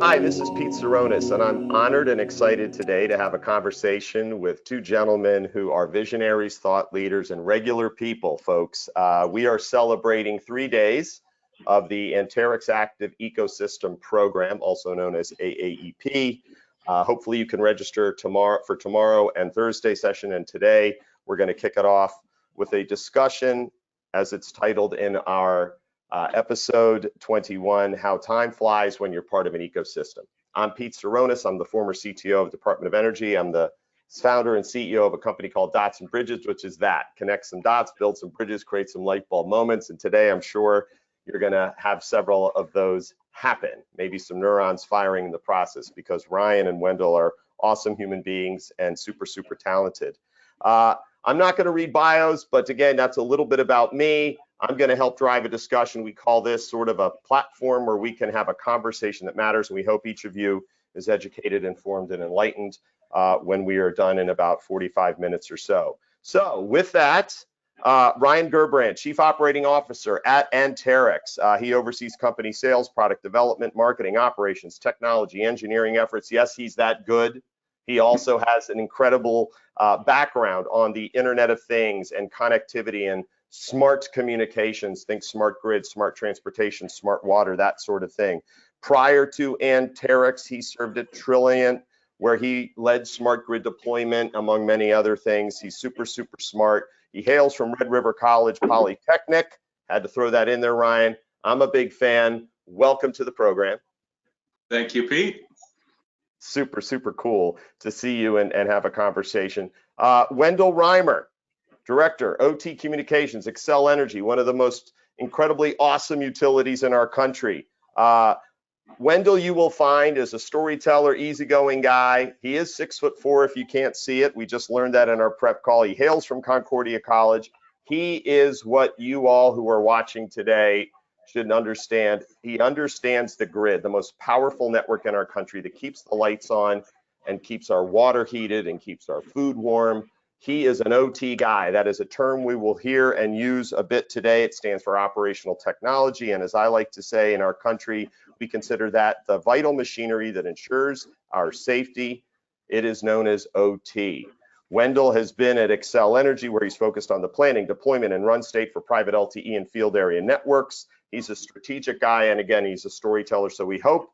Hi, this is Pete Tseronis, and I'm honored and excited today to have a conversation with two gentlemen who are visionaries, thought leaders, and regular people, folks. We are celebrating 3 days of the Anterix Active Ecosystem program, also known as AAEP. Hopefully you can register for tomorrow and Thursday session, and today we're going to kick it off with a discussion, as it's titled in our episode 21, How Time Flies When You're Part of an Ecosystem. I'm Pete Tseronis. I'm the former CTO of the Department of Energy. I'm the founder and CEO of a company called Dots and Bridges, which is that. Connect some dots, build some bridges, create some light bulb moments. And today I'm sure you're going to have several of those happen. Maybe some neurons firing in the process, because Ryan and Wendell are awesome human beings and super, super talented. I'm not going to read bios, but again, that's a little bit about me. I'm going to help drive a discussion. We call this sort of a platform where we can have a conversation that matters. And we hope each of you is educated, informed, and enlightened when we are done in about 45 minutes or so. So with that, Ryan Gerbrandt, Chief Operating Officer at Anterix. He oversees company sales, product development, marketing, operations, technology, engineering efforts. Yes, he's that good. He also has an incredible background on the Internet of Things and connectivity and smart communications. Think smart grid, smart transportation, smart water, that sort of thing. Prior to Anterix, he served at Trilliant, where he led smart grid deployment, among many other things. He's super, super smart. He hails from Red River College Polytechnic. Had to throw that in there, Ryan. I'm a big fan. Welcome to the program. Thank you, Pete. Super, super cool to see you and have a conversation. Wendell Reimer, Director, OT Communications, Xcel Energy, one of the most incredibly awesome utilities in our country. Wendell, you will find, is a storyteller, easygoing guy. He is 6'4" if you can't see it. We just learned that in our prep call. He hails from Concordia College. He is what you all who are watching today should understand. He understands the grid, the most powerful network in our country that keeps the lights on and keeps our water heated and keeps our food warm. He is an OT guy. That is a term we will hear and use a bit today. It stands for operational technology. And as I like to say, in our country, we consider that the vital machinery that ensures our safety. It is known as OT. Wendell has been at Xcel Energy, where he's focused on the planning, deployment, and run state for private LTE and field area networks. He's a strategic guy, and again, he's a storyteller. So we hope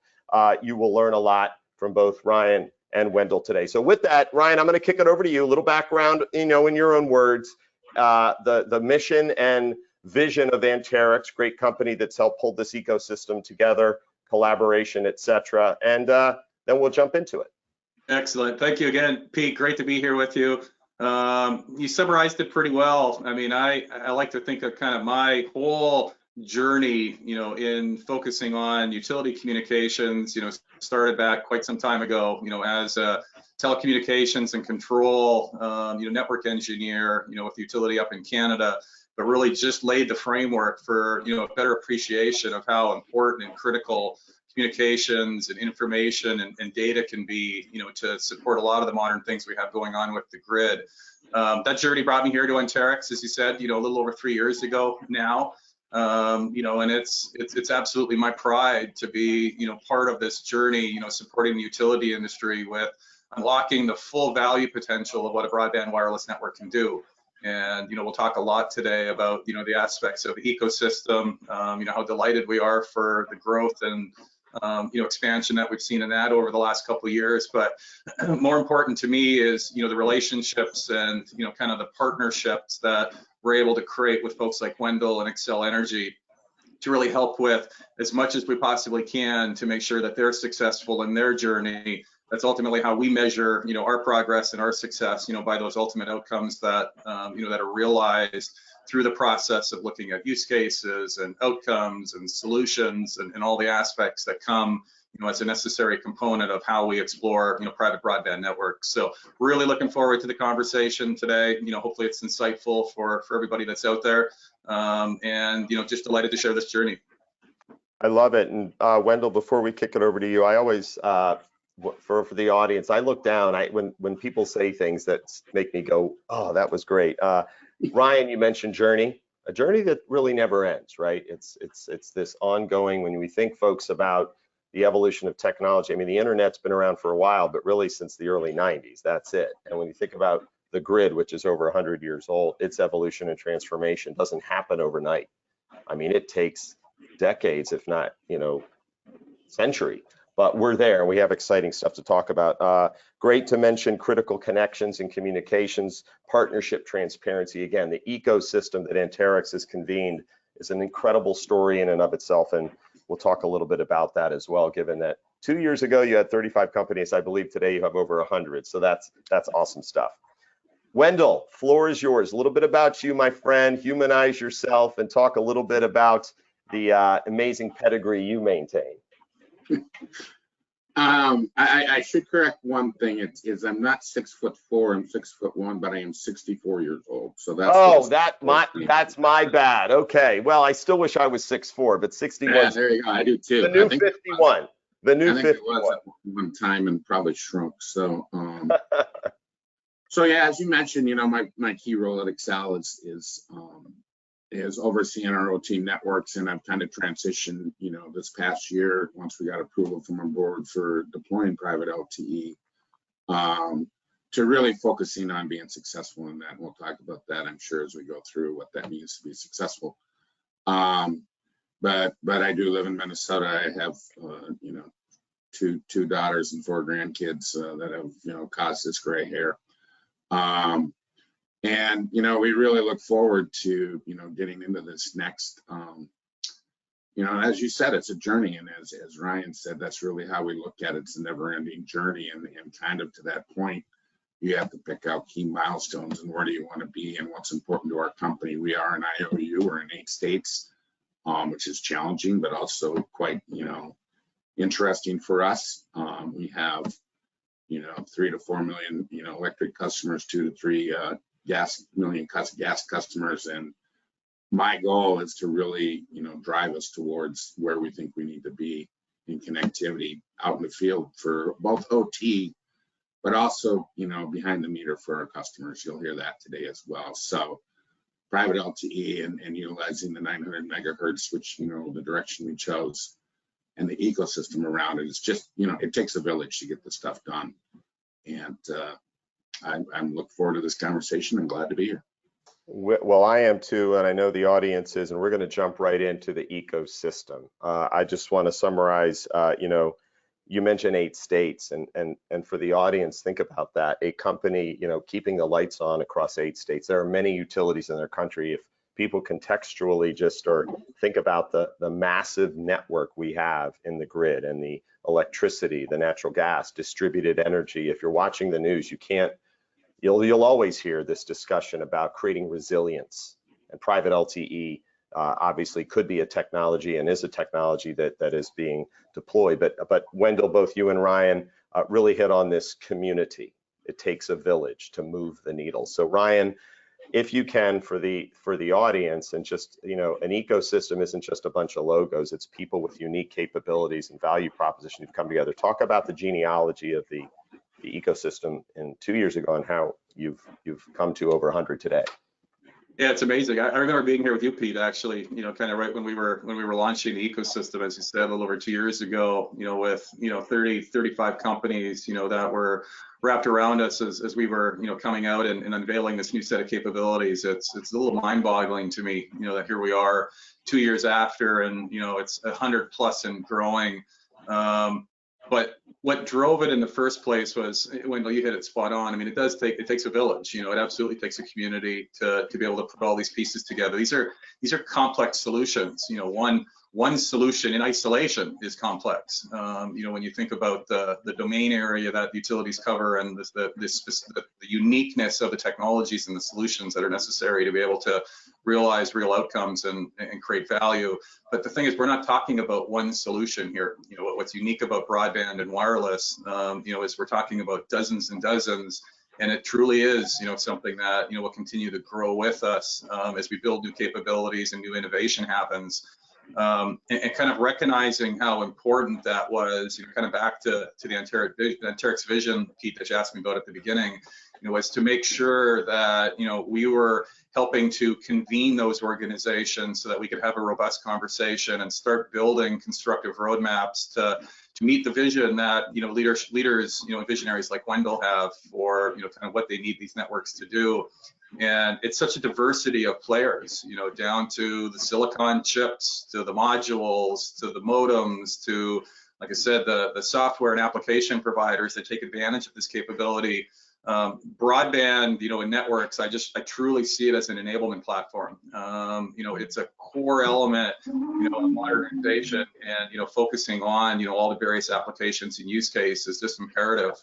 you will learn a lot from both Ryan and Wendell today. So with that, Ryan, I'm going to kick it over to you. A little background, in your own words, the mission and vision of Anterix, great company that's helped pull this ecosystem together, collaboration, etc. And then we'll jump into it. Excellent. Thank you again, Pete. Great to be here with you. You summarized it pretty well. I mean, I like to think of kind of my whole journey, in focusing on utility communications, started back quite some time ago, as a telecommunications and control, network engineer, with utility up in Canada, but really just laid the framework for, a better appreciation of how important and critical communications and information and data can be, to support a lot of the modern things we have going on with the grid. That journey brought me here to Anterix, as you said, a little over 3 years ago now. And it's absolutely my pride to be, part of this journey, supporting the utility industry with unlocking the full value potential of what a broadband wireless network can do. And, we'll talk a lot today about, the aspects of the ecosystem, how delighted we are for the growth and, expansion that we've seen in that over the last couple of years. But more important to me is, the relationships and, kind of the partnerships that we're able to create with folks like Wendell and Xcel Energy to really help with as much as we possibly can to make sure that they're successful in their journey. That's ultimately how we measure, our progress and our success, by those ultimate outcomes that, that are realized through the process of looking at use cases and outcomes and solutions and all the aspects that come, as a necessary component of how we explore, private broadband networks. So really looking forward to the conversation today. Hopefully it's insightful for everybody that's out there. And, just delighted to share this journey. I love it. And Wendell, before we kick it over to you, I always, for the audience, I look down. When people say things that make me go, oh, that was great. Ryan, you mentioned journey, a journey that really never ends, right? It's this ongoing. When we think, folks, about the evolution of technology. I mean, the internet's been around for a while, but really since the early 90s, that's it. And when you think about the grid, which is over 100 years old, its evolution and transformation doesn't happen overnight. I mean, it takes decades, if not, century, but we're there and we have exciting stuff to talk about. Great to mention critical connections and communications, partnership transparency. Again, the ecosystem that Anterix has convened is an incredible story in and of itself, and we'll talk a little bit about that as well, given that 2 years ago you had 35 companies. I believe today you have over 100, so that's awesome stuff. Wendell, floor is yours. A little bit about you, my friend. Humanize yourself and talk a little bit about the amazing pedigree you maintain. I should correct one thing. Is I'm not 6'4", I'm 6'1", but I am 64 years old. So that's that's my bad. Okay, well, I still wish I was 6'4", but 61. Yeah, there you go. I do too. The new 51. The new 51. It was at one time and probably shrunk. So so yeah, as you mentioned, my key role at Xcel is overseeing our OT networks, and I've kind of transitioned, this past year, once we got approval from our board for deploying private LTE, to really focusing on being successful in that. And we'll talk about that, I'm sure, as we go through what that means to be successful. But I do live in Minnesota. I have, two daughters and 4 grandkids that have, caused this gray hair. And, we really look forward to, getting into this next, as you said, it's a journey. And as Ryan said, that's really how we look at it. It's a never ending journey. And kind of to that point, you have to pick out key milestones and where do you want to be and what's important to our company. We are an IOU, we're in 8 states, which is challenging, but also quite, interesting for us. We have, 3 to 4 million, electric customers, 2 to 3 million gas customers, and my goal is to really drive us towards where we think we need to be in connectivity out in the field for both OT, but also behind the meter for our customers. You'll hear that today as well. So private LTE and utilizing the 900 megahertz, which the direction we chose, and the ecosystem around it is just it takes a village to get this stuff done. And I'm looking forward to this conversation. I'm glad to be here. Well, I am too, and I know the audience is, and we're going to jump right into the ecosystem. I just want to summarize, you mentioned 8 states, and for the audience, think about that. A company, keeping the lights on across 8 states. There are many utilities in their country. If people contextually just think about the massive network we have in the grid and the electricity, the natural gas, distributed energy. If you're watching the news, you'll always hear this discussion about creating resilience, and private LTE obviously could be a technology and is a technology that is being deployed. But Wendell, both you and Ryan really hit on this community. It takes a village to move the needle. So Ryan, if you can, for the audience, and just, an ecosystem isn't just a bunch of logos, it's people with unique capabilities and value proposition who've come together. Talk about the genealogy of the ecosystem in 2 years ago and how you've come to over 100 today. Yeah, it's amazing. I remember being here with you, Pete, actually, kind of right when we were launching the ecosystem, as you said, a little over 2 years ago, with 30, 35 companies, that were wrapped around us as we were, coming out and unveiling this new set of capabilities. It's a little mind-boggling to me, that here we are 2 years after, and it's 100 plus and growing. But what drove it in the first place was, Wendell, you hit it spot on. I mean, it takes a village. It absolutely takes a community to be able to put all these pieces together. These are complex solutions. One solution in isolation is complex. When you think about the domain area that utilities cover and the uniqueness of the technologies and the solutions that are necessary to be able to realize real outcomes and create value. But the thing is, we're not talking about one solution here. What's unique about broadband and wireless, is we're talking about dozens and dozens, and it truly is, something that, will continue to grow with us as we build new capabilities and new innovation happens. And kind of recognizing how important that was, kind of back to the Anterix vision, Pete, that you asked me about at the beginning, was to make sure that, we were helping to convene those organizations so that we could have a robust conversation and start building constructive roadmaps to meet the vision that, leaders, visionaries like Wendell have for, kind of what they need these networks to do. And it's such a diversity of players, down to the silicon chips, to the modules, to the modems, to, like I said, the software and application providers that take advantage of this capability. Broadband, and networks, I truly see it as an enablement platform. It's a core element, of modernization, and, focusing on, all the various applications and use cases is just imperative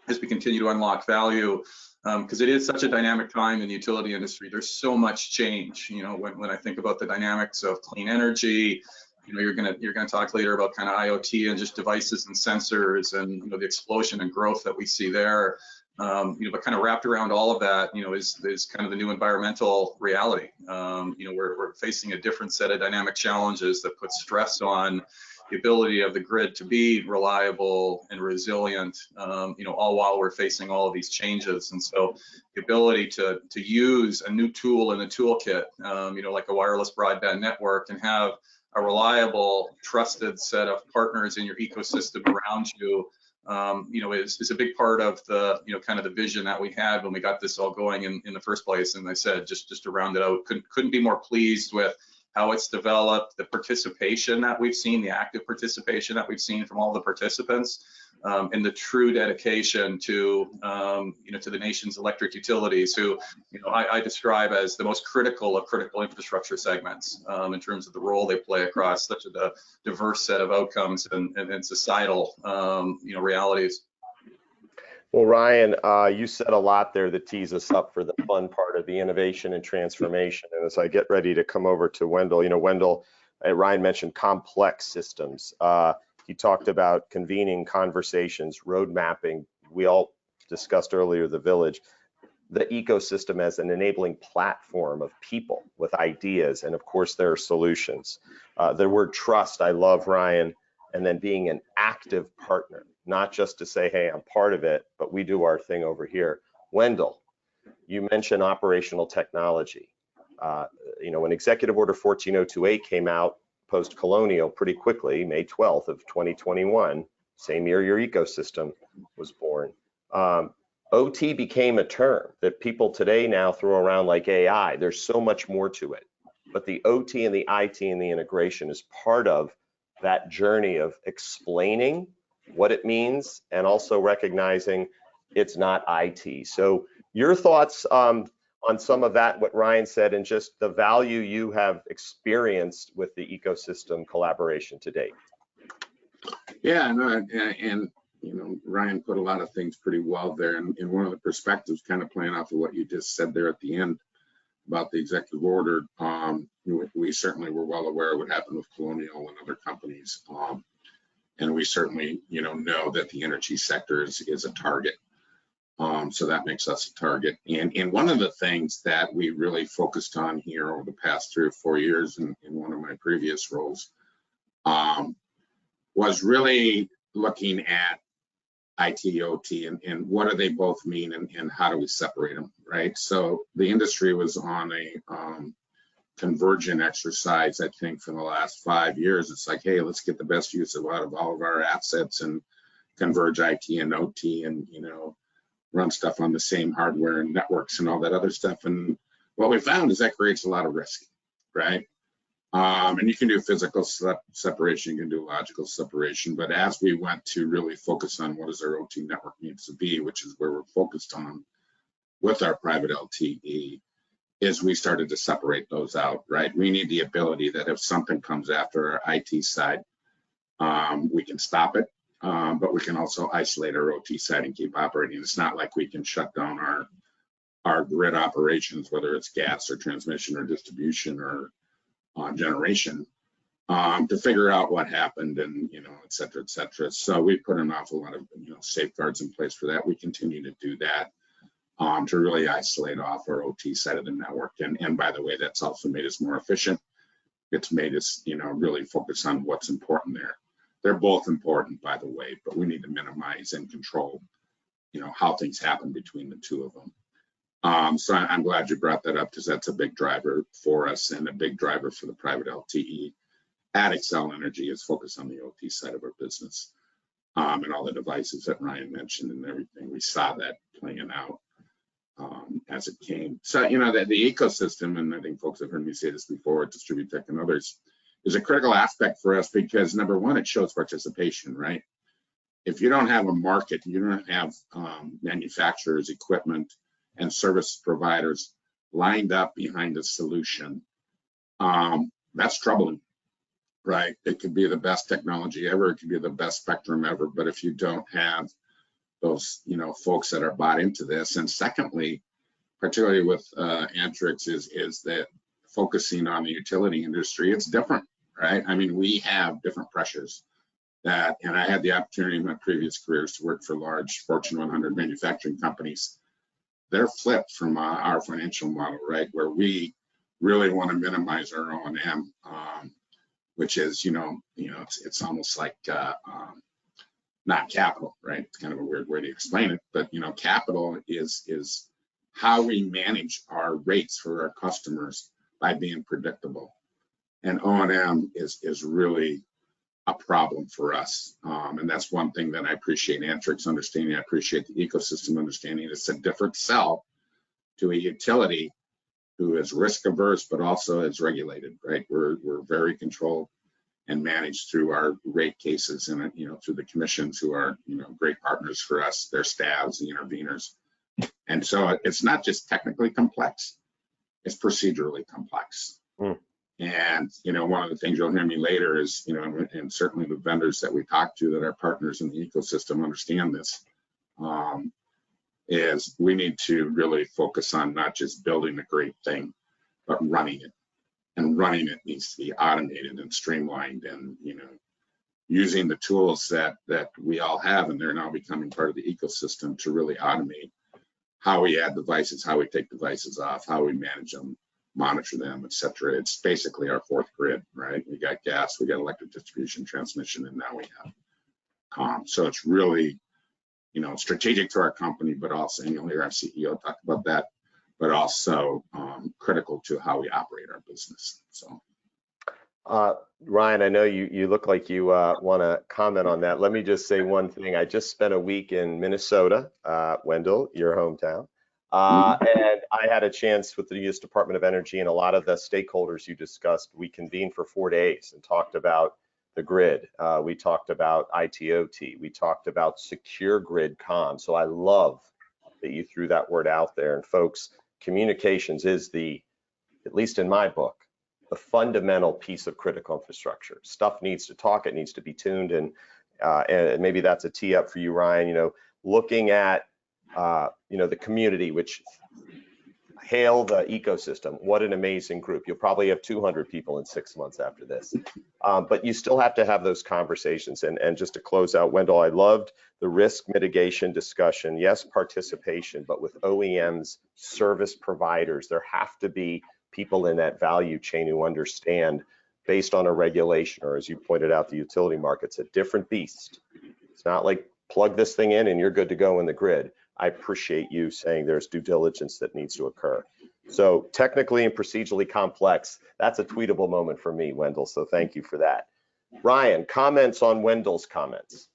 as we continue to unlock value. Because it is such a dynamic time in the utility industry. There's so much change. When I think about the dynamics of clean energy, you're gonna talk later about kind of IoT and just devices and sensors, and the explosion and growth that we see there. But kind of wrapped around all of that, is kind of the new environmental reality. We're facing a different set of dynamic challenges that put stress on the ability of the grid to be reliable and resilient, all while we're facing all of these changes. And so the ability to use a new tool in the toolkit, like a wireless broadband network, and have a reliable, trusted set of partners in your ecosystem around you, is a big part of the, kind of the vision that we had when we got this all going in the first place. And I said, just to round it out, couldn't be more pleased with how it's developed, the participation that we've seen, the active participation that we've seen from all the participants, and the true dedication to, to the nation's electric utilities, who, I describe as the most critical of critical infrastructure segments, in terms of the role they play across such a diverse set of outcomes and societal, realities. Well, Ryan, you said a lot there that tees us up for the fun part of the innovation and transformation. And as I get ready to come over to Wendell, Ryan mentioned complex systems. He talked about convening conversations, road mapping. We all discussed earlier the village, the ecosystem as an enabling platform of people with ideas, and of course there are solutions. The word trust, I love, Ryan, and then being an active partner. Not just to say, hey, I'm part of it, but we do our thing over here. Wendell, you mentioned operational technology. When Executive Order 14028 came out post-colonial pretty quickly, May 12th of 2021, same year your ecosystem was born. OT became a term that people today now throw around like AI. There's so much more to it. But the OT and the IT and the integration is part of that journey of explaining what it means, and also recognizing it's not IT. So your thoughts on some of that, what Ryan said, and just the value you have experienced with the ecosystem collaboration to date. Yeah, no, and Ryan put a lot of things pretty well there. And one of the perspectives, kind of playing off of what you just said there at the end about the executive order, we certainly were well aware of what happened with Colonial and other companies. And we certainly, know that the energy sector is a target. So that makes us a target. And one of the things that we really focused on here over the past 3 or 4 years in one of my previous roles was really looking at IT, OT, and what do they both mean, and how do we separate them, right? So the industry was on a convergent exercise, I think, for the last 5 years. It's like, hey, let's get the best use out of all of our assets and converge IT and OT, and run stuff on the same hardware and networks and all that other stuff. And what we found is that creates a lot of risk, right? And you can do physical separation, you can do logical separation, but as we went to really focus on what does our OT network needs to be, which is where we're focused on with our private LTE, is we started to separate those out, right? We need the ability that if something comes after our IT side, we can stop it, but we can also isolate our OT side and keep operating. It's not like we can shut down our grid operations, whether it's gas or transmission or distribution or generation, to figure out what happened, and et cetera, et cetera. So we put an awful lot of safeguards in place for that. We continue to do that to really isolate off our OT side of the network. And by the way, that's also made us more efficient. It's made us really focus on what's important there. They're both important, by the way, but we need to minimize and control how things happen between the two of them. So I'm glad you brought that up, because that's a big driver for us and a big driver for the private LTE at Xcel Energy, is focused on the OT side of our business, and all the devices that Ryan mentioned and everything. We saw that playing out as it came. So, that the ecosystem, and I think folks have heard me say this before, Distributech and others, is a critical aspect for us, because number one, it shows participation, right? If you don't have a market, you don't have manufacturers, equipment, and service providers lined up behind a solution, that's troubling, right? It could be the best technology ever, it could be the best spectrum ever, but if you don't have those, folks that are bought into this. And secondly, particularly with Anterix, is that focusing on the utility industry, it's different, right? I mean, we have different pressures that, and I had the opportunity in my previous careers to work for large Fortune 100 manufacturing companies. They're flipped from our financial model, right? Where we really want to minimize our O&M, which is, it's almost like not capital, right? It's kind of a weird way to explain it, but capital is how we manage our rates for our customers by being predictable, and O&M is really a problem for us, and that's one thing that I appreciate Anterix understanding. I appreciate the ecosystem understanding. It's a different sell to a utility who is risk averse, but also is regulated, right? We're very controlled and managed through our rate cases, and through the commissions, who are great partners for us, their staffs, the interveners. And so it's not just technically complex, it's procedurally complex. And one of the things you'll hear me later is, and certainly the vendors that we talk to that are partners in the ecosystem understand this, is we need to really focus on not just building a great thing, but running it. And running it needs to be automated and streamlined, and using the tools that we all have, and they're now becoming part of the ecosystem, to really automate how we add devices, how we take devices off, how we manage them, monitor them, etc. It's basically our fourth grid, right? We got gas, we got electric distribution, transmission, and now we have so it's really strategic to our company, but also, and you'll hear our CEO talk about that, but also critical to how we operate our business. So Ryan, I know you look like you want to comment on that. Let me just say one thing. I just spent a week in Minnesota, Wendell, your hometown, and I had a chance with the U.S. Department of Energy and a lot of the stakeholders you discussed. We convened for 4 days and talked about the grid. We talked about ITOT. We talked about secure grid comms. So I love that you threw that word out there. And folks, communications is at least in my book, the fundamental piece of critical infrastructure. Stuff needs to talk, it needs to be tuned, and maybe that's a tee up for you, Ryan. Looking at the community, which hail the ecosystem. What an amazing group. You'll probably have 200 people in 6 months after this, but you still have to have those conversations. And just to close out, Wendell, I loved the risk mitigation discussion. Yes, participation, but with OEMs, service providers, there have to be people in that value chain who understand, based on a regulation, or as you pointed out, the utility market's a different beast. It's not like plug this thing in and you're good to go in the grid. I appreciate you saying there's due diligence that needs to occur. So technically and procedurally complex, that's a tweetable moment for me, Wendell, so thank you for that. Ryan, comments on Wendell's comments?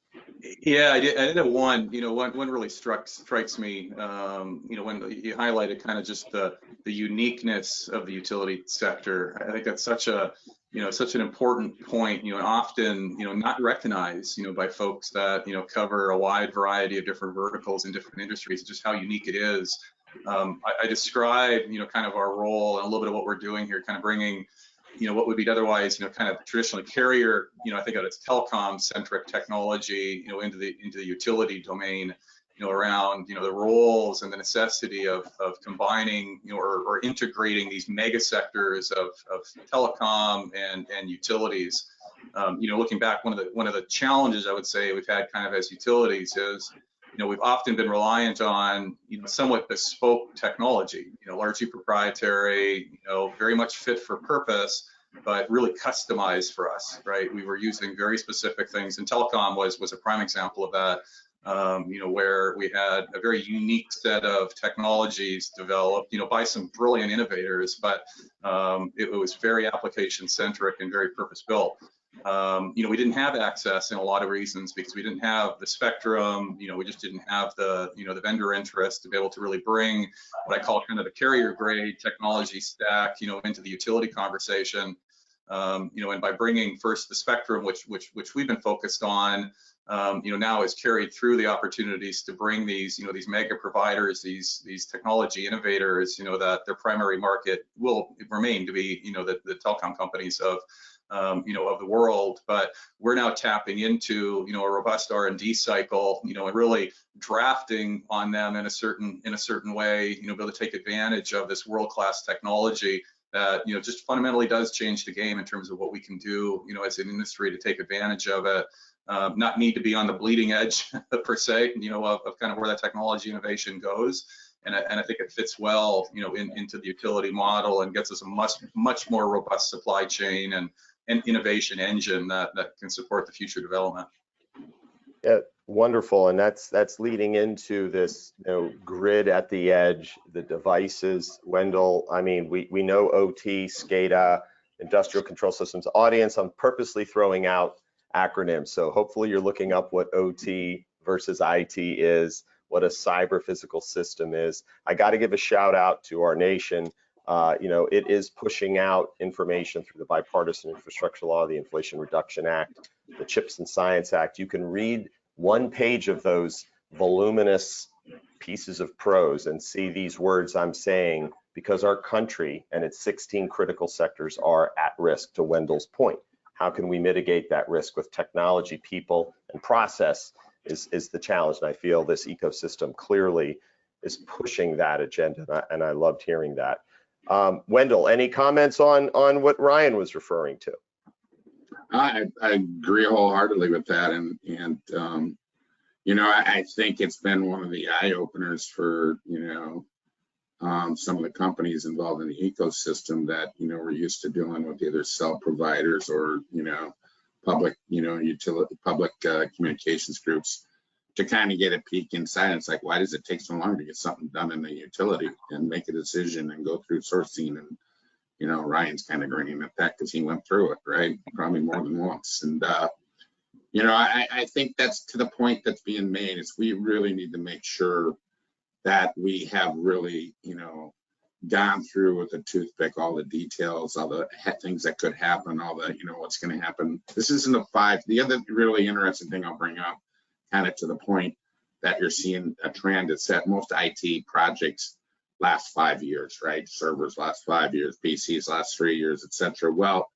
Yeah, I did have one. One really strikes me. When you highlighted kind of just the uniqueness of the utility sector. I think that's such an important point. Often not recognized by folks that cover a wide variety of different verticals in different industries. Just how unique it is. I describe kind of our role and a little bit of what we're doing here, kind of bringing what would be otherwise, kind of traditionally carrier, I think of it as telecom-centric technology, into the utility domain, around, the roles and the necessity of combining, or integrating these mega sectors of telecom and utilities. Looking back, one of the challenges I would say we've had kind of as utilities is, we've often been reliant on somewhat bespoke technology, largely proprietary, very much fit for purpose, but really customized for us, right? We were using very specific things, and telecom was a prime example of that. where we had a very unique set of technologies developed, by some brilliant innovators, but it was very application centric and very purpose built. We didn't have access in a lot of reasons because we didn't have the spectrum, we just didn't have the, the vendor interest to be able to really bring what I call kind of the carrier grade technology stack, into the utility conversation. And by bringing first the spectrum, which we've been focused on, now is carried through the opportunities to bring these, these mega providers, these technology innovators, that their primary market will remain to be, the telecom companies of the world, but we're now tapping into, a robust R&D cycle, and really drafting on them in a certain way, be able to take advantage of this world-class technology that, just fundamentally does change the game in terms of what we can do, as an industry to take advantage of it. Not need to be on the bleeding edge per se, of kind of where that technology innovation goes. And I think it fits well, into the utility model and gets us a much more robust supply chain and innovation engine that can support the future development. Yeah, wonderful. And that's leading into this, grid at the edge, the devices. Wendell, I mean, we know OT, SCADA, industrial control systems. Audience, I'm purposely throwing out acronyms. So hopefully you're looking up what OT versus IT is, what a cyber physical system is. I got to give a shout out to our nation. It is pushing out information through the Bipartisan Infrastructure Law, the Inflation Reduction Act, the CHIPS and Science Act. You can read one page of those voluminous pieces of prose and see these words I'm saying, because our country and its 16 critical sectors are at risk, to Wendell's point. How can we mitigate that risk with technology, people, and process is the challenge. And I feel this ecosystem clearly is pushing that agenda, and I loved hearing that. Wendell, any comments on what Ryan was referring to? I agree wholeheartedly with that, and I think it's been one of the eye openers for some of the companies involved in the ecosystem that we're used to dealing with either cell providers or public public communications groups, to kind of get a peek inside. It's like, why does it take so long to get something done in the utility and make a decision and go through sourcing? And Ryan's kind of grinning at that because he went through it, right? Probably more than once. And I think that's to the point that's being made, is we really need to make sure that we have really gone through with a toothpick all the details, all the things that could happen, all the what's going to happen. This isn't a five. The other really interesting thing I'll bring up, kind of to the point that you're seeing a trend, is that most IT projects last 5 years, right? Servers last 5 years, PCs last 3 years, etc. Well,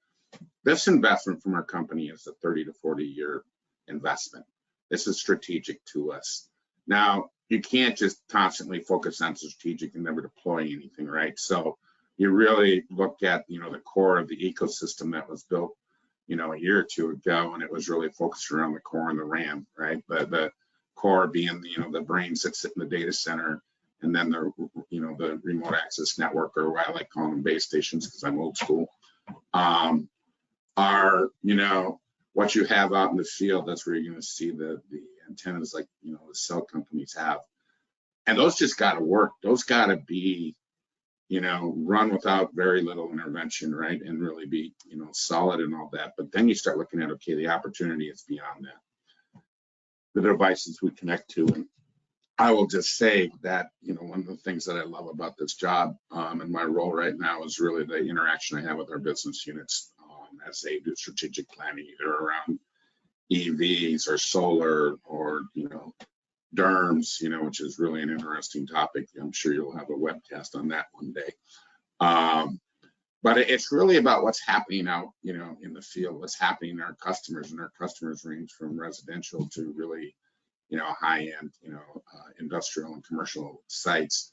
this investment from our company is a 30 to 40 year investment. This is strategic to us. Now, you can't just constantly focus on strategic and never deploy anything, right? So you really look at the core of the ecosystem that was built a year or two ago, and it was really focused around the core and the RAM, right? The core being the brains that sit in the data center, and then the the remote access network, or what I like calling them base stations because I'm old school, are what you have out in the field. That's where you're going to see the antennas like the cell companies have, and those just got to work. Those got to be run without very little intervention, right? And really be, solid and all that. But then you start looking at, okay, the opportunity is beyond that. The devices we connect to. And I will just say that, one of the things that I love about this job and my role right now is really the interaction I have with our business units as they do strategic planning, either around EVs or solar or, DERMS, which is really an interesting topic. I'm sure you'll have a webcast on that one day. But it's really about what's happening out, in the field, what's happening in our customers, and our customers range from residential to really, high-end, industrial and commercial sites.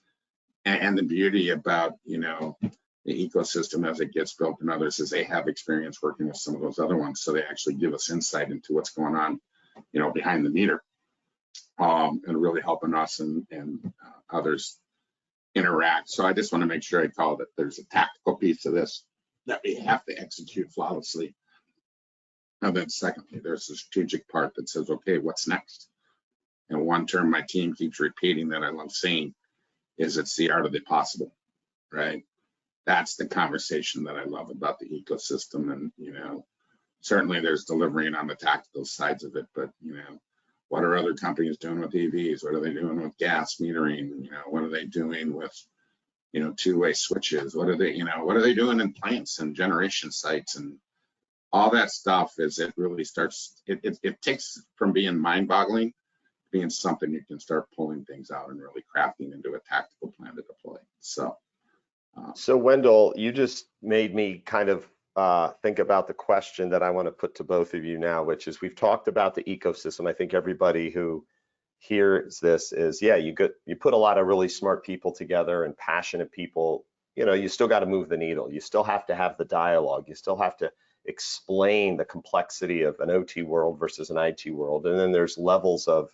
And the beauty about, the ecosystem as it gets built and others is they have experience working with some of those other ones. So they actually give us insight into what's going on, behind the meter. And really helping us and others interact. So I just want to make sure I call that there's a tactical piece to this that we have to execute flawlessly. And then secondly, there's a strategic part that says, okay, what's next? And one term my team keeps repeating that I love saying is it's the art of the possible, right? That's the conversation that I love about the ecosystem. And, you know, certainly there's delivering on the tactical sides of it, but, you know, what are other companies doing with EVs? What are they doing with gas metering? You know, what are they doing with, you know, two-way switches? What are they, you know, what are they doing in plants and generation sites and all that stuff? Is it really starts, it takes from being mind-boggling, being something you can start pulling things out and really crafting into a tactical plan to deploy. So Wendell, you just made me kind of think about the question that I want to put to both of you now, which is we've talked about the ecosystem. I think everybody who hears this is, yeah, you put a lot of really smart people together and passionate people. You know, you still got to move the needle. You still have to have the dialogue. You still have to explain the complexity of an OT world versus an IT world. And then there's levels of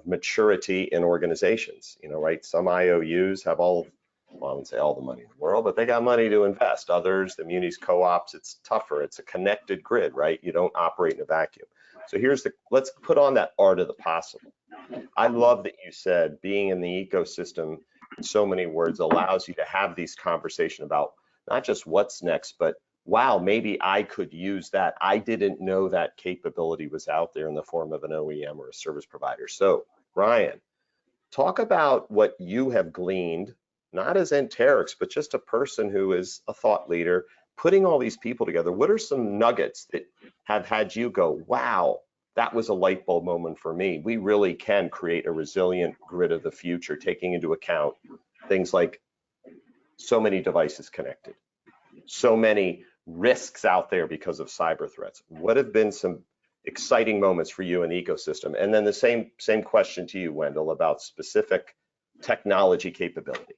maturity in organizations, you know, right? Some IOUs have well, I wouldn't say all the money in the world, but they got money to invest. Others, the munis co-ops, it's tougher. It's a connected grid, right? You don't operate in a vacuum. So let's put on that art of the possible. I love that you said being in the ecosystem in so many words allows you to have these conversations about not just what's next, but wow, maybe I could use that. I didn't know that capability was out there in the form of an OEM or a service provider. So Ryan, talk about what you have gleaned, not as Anterix, but just a person who is a thought leader, putting all these people together. What are some nuggets that have had you go, wow, that was a light bulb moment for me. We really can create a resilient grid of the future, taking into account things like so many devices connected, so many risks out there because of cyber threats. What have been some exciting moments for you in the ecosystem? And then the same question to you, Wendell, about specific technology capability.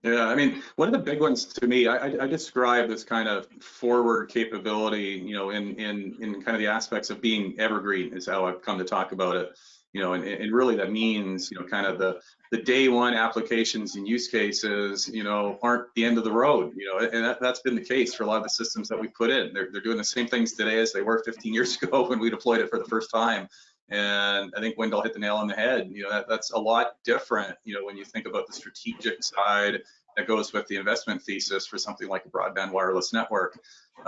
Yeah, I mean, one of the big ones to me, I describe this kind of forward capability, you know, in kind of the aspects of being evergreen is how I've come to talk about it, you know, and really that means, you know, kind of the day one applications and use cases, you know, aren't the end of the road, you know, and that's been the case for a lot of the systems that we put in. They're doing the same things today as they were 15 years ago when we deployed it for the first time. And I think Wendell hit the nail on the head. You know, that's a lot different, you know, when you think about the strategic side that goes with the investment thesis for something like a broadband wireless network. You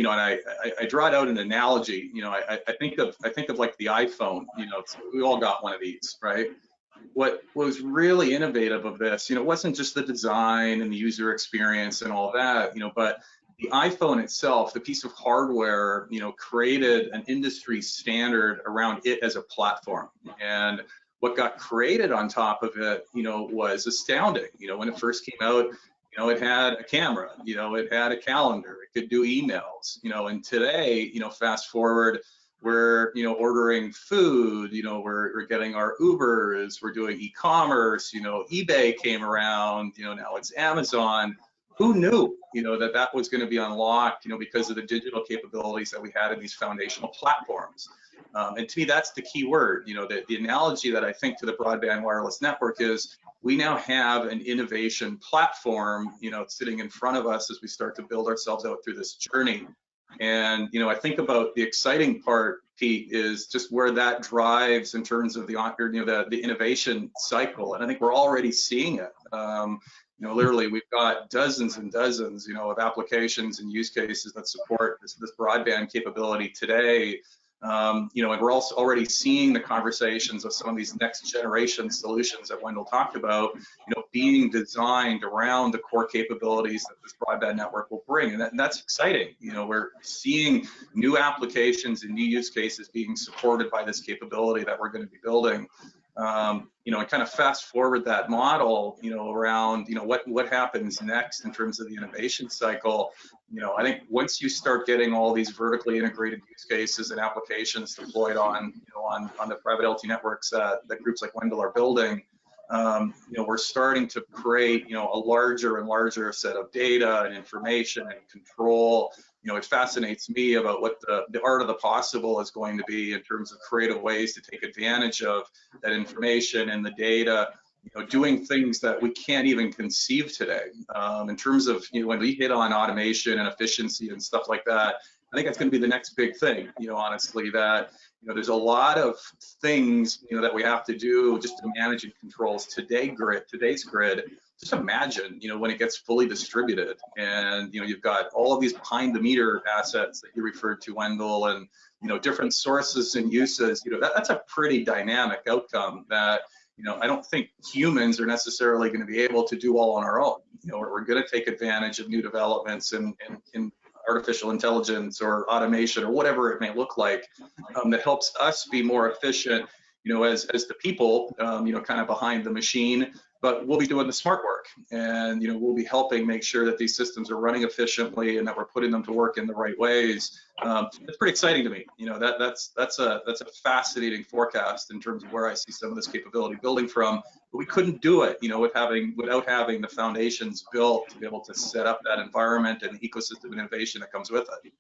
know, and I draw it out an analogy. You know, I think of like the iPhone. You know, we all got one of these, right? What was really innovative of this, you know, it wasn't just the design and the user experience and all that, you know, but the iPhone itself, the piece of hardware, you know, created an industry standard around it as a platform. And what got created on top of it, you know, was astounding. You know, when it first came out, you know, it had a camera, you know, it had a calendar, it could do emails, you know, and today, you know, fast forward, we're, you know, ordering food, you know, we're getting our Ubers, we're doing e-commerce, you know, eBay came around, you know, now it's Amazon. Who knew, you know, that was going to be unlocked, you know, because of the digital capabilities that we had in these foundational platforms. And to me, that's the key word. You know, the analogy that I think to the broadband wireless network is we now have an innovation platform, you know, sitting in front of us as we start to build ourselves out through this journey. And, you know, I think about the exciting part, Pete, is just where that drives in terms of the innovation cycle. And I think we're already seeing it. You know, literally, we've got dozens and dozens, you know, of applications and use cases that support this broadband capability today. You know, and we're also already seeing the conversations of some of these next generation solutions that Wendell talked about, you know, being designed around the core capabilities that this broadband network will bring. And that's exciting. You know, we're seeing new applications and new use cases being supported by this capability that we're going to be building. You know, and kind of fast forward that model, you know, around, you know, what happens next in terms of the innovation cycle. You know, I think once you start getting all these vertically integrated use cases and applications deployed on, you know, on the private LT networks that groups like Wendell are building, you know, we're starting to create, you know, a larger and larger set of data and information and control. You know, it fascinates me about what the art of the possible is going to be in terms of creative ways to take advantage of that information and the data, you know, doing things that we can't even conceive today. In terms of, you know, when we hit on automation and efficiency and stuff like that, I think that's going to be the next big thing, honestly, that, there's a lot of things, that we have to do just to manage and controls today's grid. Just imagine, when it gets fully distributed and, you've got all of these behind the meter assets that you referred to, Wendell, and, different sources and uses, that's a pretty dynamic outcome that, I don't think humans are necessarily going to be able to do all on our own. We're going to take advantage of new developments in artificial intelligence or automation or whatever it may look like, that helps us be more efficient, as the people, kind of behind the machine. But we'll be doing the smart work, and we'll be helping make sure that these systems are running efficiently and that we're putting them to work in the right ways. It's pretty exciting to me. That's a fascinating forecast in terms of where I see some of this capability building from. But we couldn't do it, without having the foundations built to be able to set up that environment and the ecosystem and innovation that comes with it.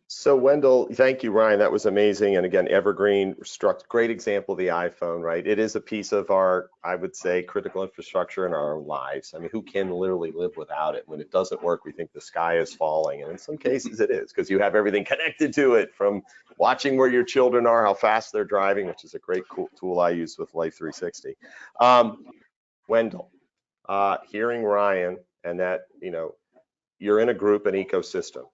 So Wendell, thank you, Ryan. That was amazing. And again, Evergreen struck great example of the iPhone, right? It is a piece of our, I would say, critical infrastructure in our own lives. I mean, who can literally live without it? When it doesn't work, we think the sky is falling. And in some cases it is, because you have everything connected to it, from watching where your children are, how fast they're driving, which is a great cool tool I use with Life 360. Wendell, hearing Ryan and that, you're in a group, an ecosystem.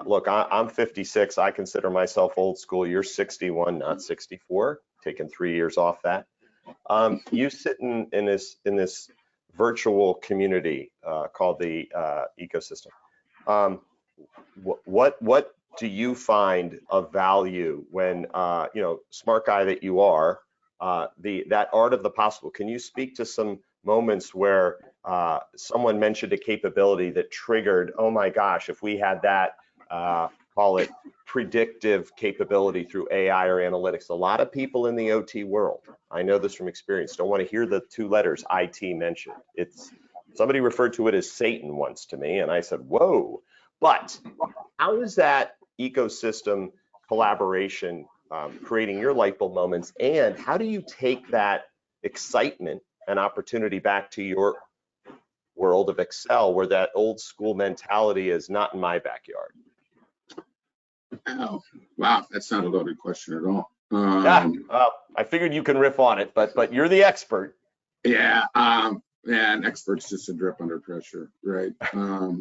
Look, I'm 56. I consider myself old school. You're 61, not 64. Taking 3 years off that. You sit in this virtual community called the ecosystem. What do you find of value when smart guy that you are, that art of the possible? Can you speak to some moments where someone mentioned a capability that triggered, oh my gosh, if we had that, call it predictive capability through AI or analytics? A lot of people in the OT world, I know this from experience, don't want to hear the two letters IT mentioned. Somebody referred to it as Satan once to me, and I said, whoa. But how is that ecosystem collaboration creating your light bulb moments, and how do you take that excitement and opportunity back to your world of Xcel, where that old school mentality is not in my backyard? Oh, wow, that's not a loaded question at all. I figured you can riff on it, but you're the expert. Yeah, and experts just a drip under pressure, right? I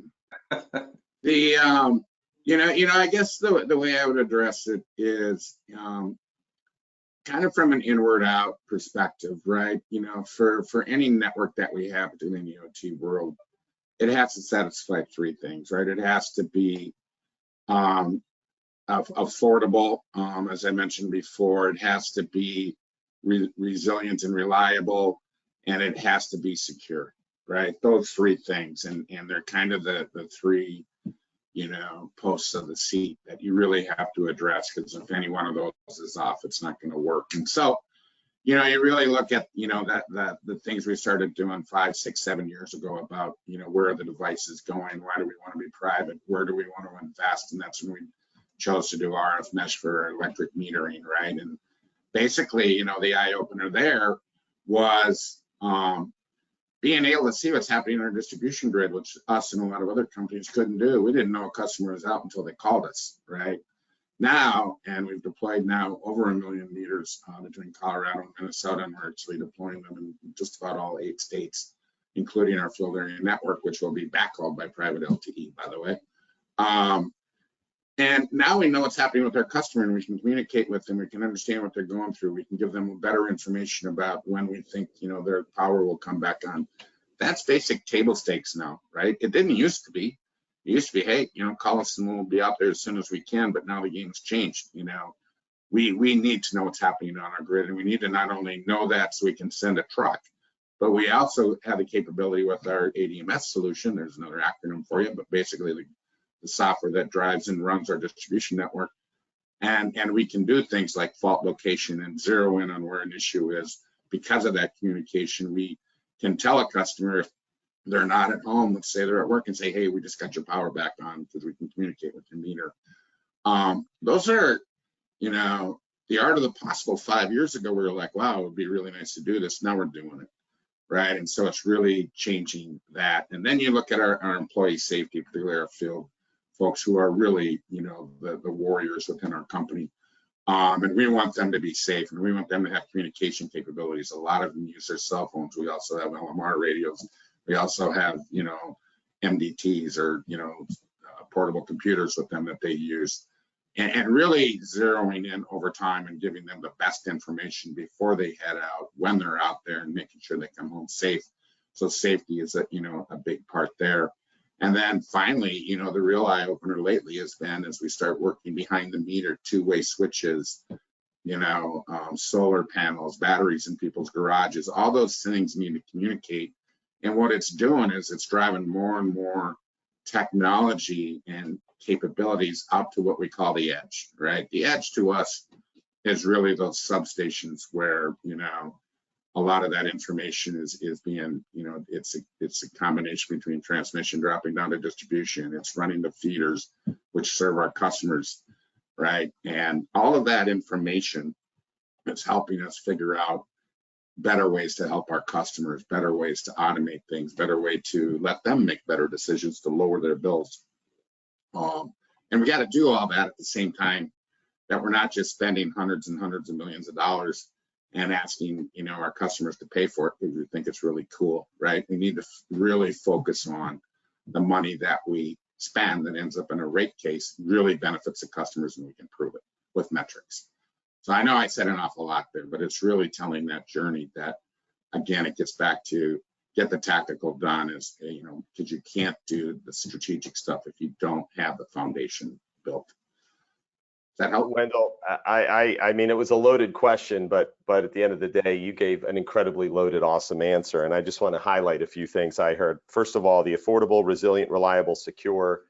guess the way I would address it is kind of from an inward out perspective, right? For any network that we have in the OT world, it has to satisfy three things, right? It has to be affordable, as I mentioned before. It has to be resilient and reliable, and it has to be secure, right? Those three things, and they're kind of the three posts of the seat that you really have to address, because if any one of those is off, it's not going to work. And so, you really look at, that the things we started doing 5, 6, 7 years ago about, where are the devices going? Why do we want to be private? Where do we want to invest? And that's when we chose to do RF mesh for electric metering, right? And basically, the eye opener there was being able to see what's happening in our distribution grid, which us and a lot of other companies couldn't do. We didn't know a customer was out until they called us, right? Now, and we've deployed now over 1 million meters between Colorado and Minnesota, and we're actually deploying them in just about all 8 states, including our field area network, which will be backhauled by private LTE, by the way. And now we know what's happening with our customer, and we can communicate with them. We can understand what they're going through. We can give them better information about when we think, their power will come back on. That's basic table stakes now, right? It didn't used to be. It used to be, hey, call us and we'll be out there as soon as we can. But now the game's changed. We need to know what's happening on our grid, and we need to not only know that so we can send a truck, but we also have the capability with our ADMS solution. There's another acronym for you, but basically the software that drives and runs our distribution network. And we can do things like fault location and zero in on where an issue is. Because of that communication, we can tell a customer if they're not at home, let's say they're at work, and say, hey, we just got your power back on, because we can communicate with your meter. Those are, the art of the possible. 5 years ago, we were like, wow, it would be really nice to do this. Now we're doing it, right? And so it's really changing that. And then you look at our employee safety, particularly our field folks who are really, you know, the warriors within our company. And we want them to be safe, and we want them to have communication capabilities. A lot of them use their cell phones. We also have LMR radios. We also have, you know, MDTs, or, you know, portable computers with them that they use. And really zeroing in over time and giving them the best information before they head out, when they're out there, and making sure they come home safe. So safety is you know, a big part there. And then finally, you know, the real eye opener lately has been, as we start working behind the meter, two-way switches, you know, solar panels, batteries in people's garages, all those things need to communicate. And what it's doing is it's driving more and more technology and capabilities up to what we call the edge, right? The edge to us is really those substations where, you know, a lot of that information is being, you know, it's a combination between transmission dropping down to distribution. It's running the feeders, which serve our customers, right? And all of that information is helping us figure out better ways to help our customers, better ways to automate things, better way to let them make better decisions to lower their bills. And we got to do all that at the same time that we're not just spending hundreds and hundreds of millions of dollars and asking, you know, our customers to pay for it because we think it's really cool, right? We need to really focus on the money that we spend that ends up in a rate case really benefits the customers, and we can prove it with metrics. So I know I said an awful lot there, but it's really telling that journey that, again, it gets back to get the tactical done, is, you know, because you can't do the strategic stuff if you don't have the foundation built. That help? Wendell, I mean, it was a loaded question, but at the end of the day, you gave an incredibly loaded, awesome answer. And I just want to highlight a few things I heard. First of all, the affordable, resilient, reliable, secure,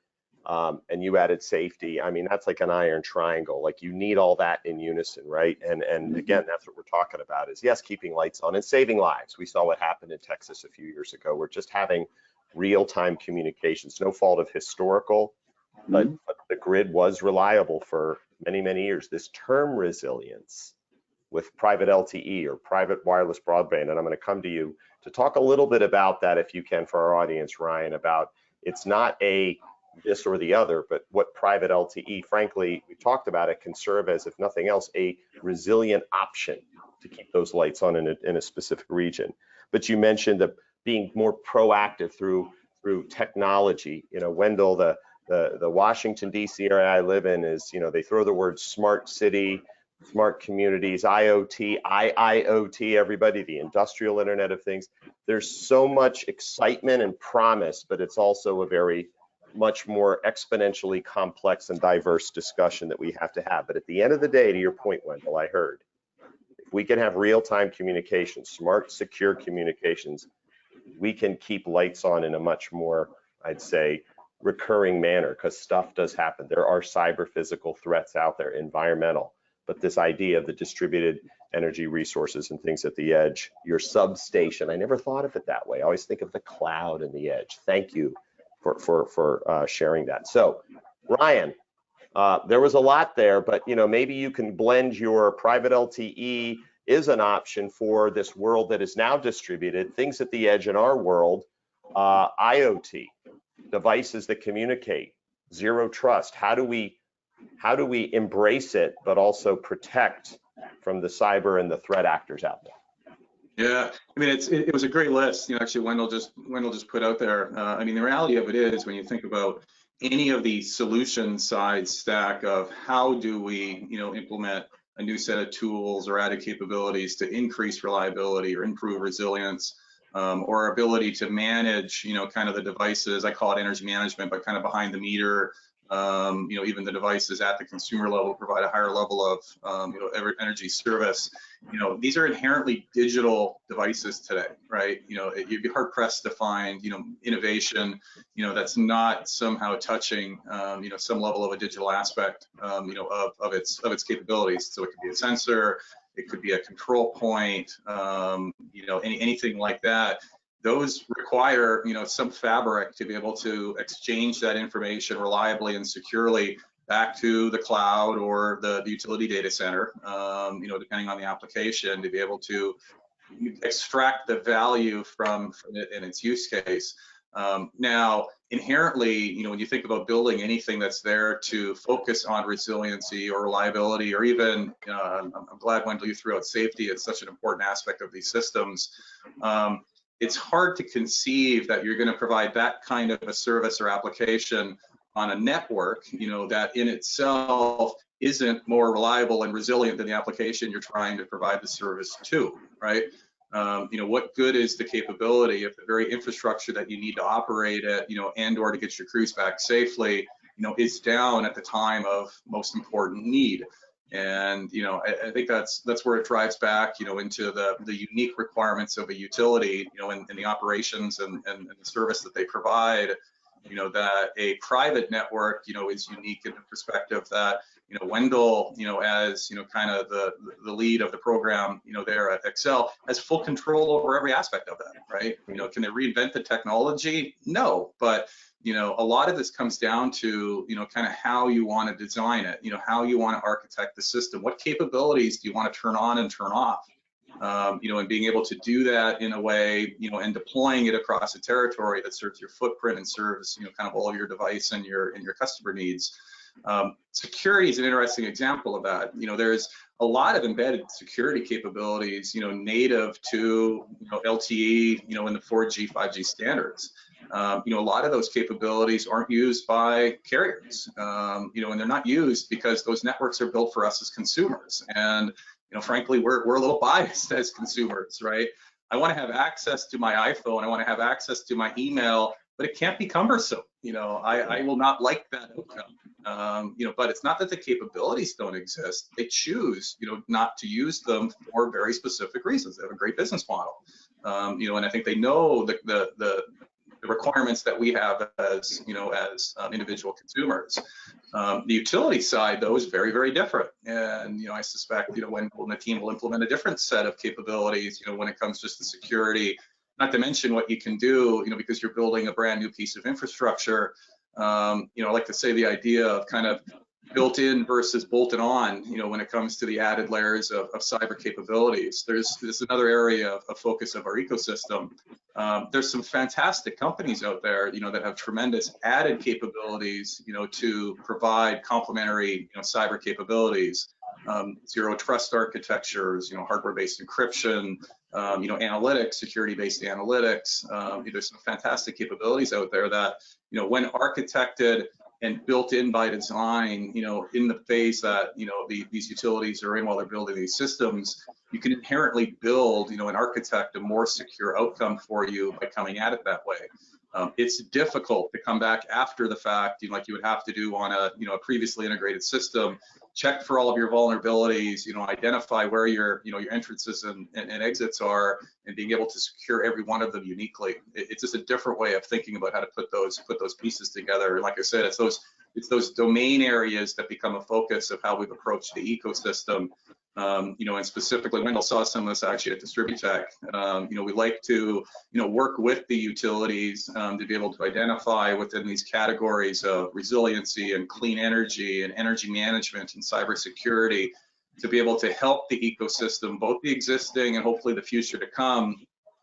and you added safety. I mean, that's like an iron triangle. Like, you need all that in unison, right? And again, that's what we're talking about is, yes, keeping lights on and saving lives. We saw what happened in Texas a few years ago. We're just having real-time communications, no fault of historical, but the grid was reliable for many, many years. This term resilience with private LTE or private wireless broadband, and I'm going to come to you to talk a little bit about that, if you can, for our audience, Ryan, about it's not a this or the other, but what private LTE, frankly, we talked about it, can serve as, if nothing else, a resilient option to keep those lights on in a specific region. But you mentioned being more proactive through technology. You know, Wendell, the Washington, D.C. area I live in is, you know, they throw the word smart city, smart communities, IoT, IIoT, everybody, the industrial Internet of Things. There's so much excitement and promise, but it's also a very much more exponentially complex and diverse discussion that we have to have. But at the end of the day, to your point, Wendell, I heard, if we can have real-time communications, smart, secure communications, we can keep lights on in a much more, I'd say, recurring manner, because stuff does happen. There are cyber physical threats out there, environmental, but this idea of the distributed energy resources and things at the edge, your substation, I never thought of it that way. I always think of the cloud and the edge. Thank you for sharing that. So Ryan, there was a lot there, but you know, maybe you can blend your private LTE is an option for this world that is now distributed, things at the edge in our world, IoT, devices that communicate, zero trust. How do we embrace it, but also protect from the cyber and the threat actors out there? Yeah, I mean, it was a great list. You know, actually, Wendell just put out there. I mean, the reality of it is, when you think about any of the solution side stack of how do we, you know, implement a new set of tools or added capabilities to increase reliability or improve resilience, or our ability to manage, you know, kind of the devices, I call it energy management, but kind of behind the meter, you know, even the devices at the consumer level provide a higher level of, you know, energy service. You know, these are inherently digital devices today, right? You know, you'd be hard pressed to find, you know, innovation, you know, that's not somehow touching, you know, some level of a digital aspect, you know, of its capabilities. So it could be a sensor, it could be a control point, you know, anything like that. Those require, you know, some fabric to be able to exchange that information reliably and securely back to the cloud or the utility data center, you know, depending on the application, to be able to extract the value from it in its use case. Now, inherently, you know, when you think about building anything that's there to focus on resiliency or reliability, or even, I'm glad, Wendell, you threw out safety. It's such an important aspect of these systems. It's hard to conceive that you're going to provide that kind of a service or application on a network, you know, that in itself isn't more reliable and resilient than the application you're trying to provide the service to, right? You know, what good is the capability if the very infrastructure that you need to operate it, you know, and or to get your crews back safely, you know, is down at the time of most important need? And, you know, I think that's where it drives back, you know, into the unique requirements of a utility, you know, in the operations and the service that they provide. You know, that a private network, you know, is unique in the perspective that, you know, Wendell, you know, as, you know, kind of the lead of the program, you know, there at Xcel, has full control over every aspect of that, right? You know, can they reinvent the technology? No, but, you know, a lot of this comes down to, you know, kind of how you want to design it, you know, how you want to architect the system, what capabilities do you want to turn on and turn off? You know, and being able to do that in a way, you know, and deploying it across a territory that serves your footprint and serves, you know, kind of all of your device and your customer needs. Security is an interesting example of that. You know, there's a lot of embedded security capabilities, you know, native to, you know, LTE, you know, in the 4G, 5G standards. You know, a lot of those capabilities aren't used by carriers, you know, and they're not used because those networks are built for us as consumers. And, you know, frankly, we're a little biased as consumers, right? I want to have access to my iPhone. I want to have access to my email, but it can't be cumbersome. You know, I will not like that outcome. You know, but it's not that the capabilities don't exist. They choose, you know, not to use them for very specific reasons. They have a great business model. You know, and I think they know the requirements that we have as, you know, as individual consumers. The utility side, though, is very, very different. And, you know, I suspect, you know, when the team will implement a different set of capabilities, you know, when it comes just to security, not to mention what you can do, you know, because you're building a brand new piece of infrastructure. You know, I like to say the idea of kind of built in versus bolted on, you know, when it comes to the added layers of cyber capabilities. There's another area of focus of our ecosystem. There's some fantastic companies out there, you know, that have tremendous added capabilities, you know, to provide complementary, you know, cyber capabilities, zero trust architectures, you know, hardware-based encryption, you know, analytics, security-based analytics. There's some fantastic capabilities out there that, you know, when architected and built in by design, you know, in the phase that, you know, these utilities are in while they're building these systems, you can inherently build, you know, and architect a more secure outcome for you by coming at it that way. It's difficult to come back after the fact, you know, like you would have to do on a, you know, a previously integrated system, check for all of your vulnerabilities, you know, identify where your, you know, your entrances and exits are, and being able to secure every one of them uniquely. It's just a different way of thinking about how to put those pieces together. And like I said, it's those domain areas that become a focus of how we've approached the ecosystem. You know, and specifically, Wendell saw some of this actually at Distributech. You know, we like to, you know, work with the utilities to be able to identify within these categories of resiliency and clean energy and energy management and cybersecurity, to be able to help the ecosystem, both the existing and hopefully the future to come,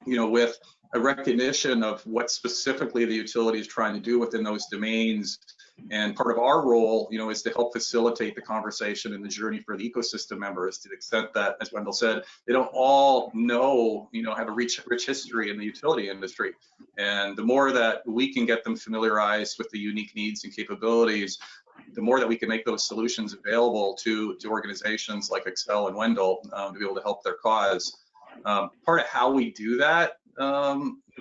you know, with a recognition of what specifically the utility is trying to do within those domains. And part of our role, you know, is to help facilitate the conversation and the journey for the ecosystem members, to the extent that, as Wendell said, they don't all know, you know, have a rich history in the utility industry. And the more that we can get them familiarized with the unique needs and capabilities, the more that we can make those solutions available to organizations like Xcel and Wendell to be able to help their cause. Part of how we do that,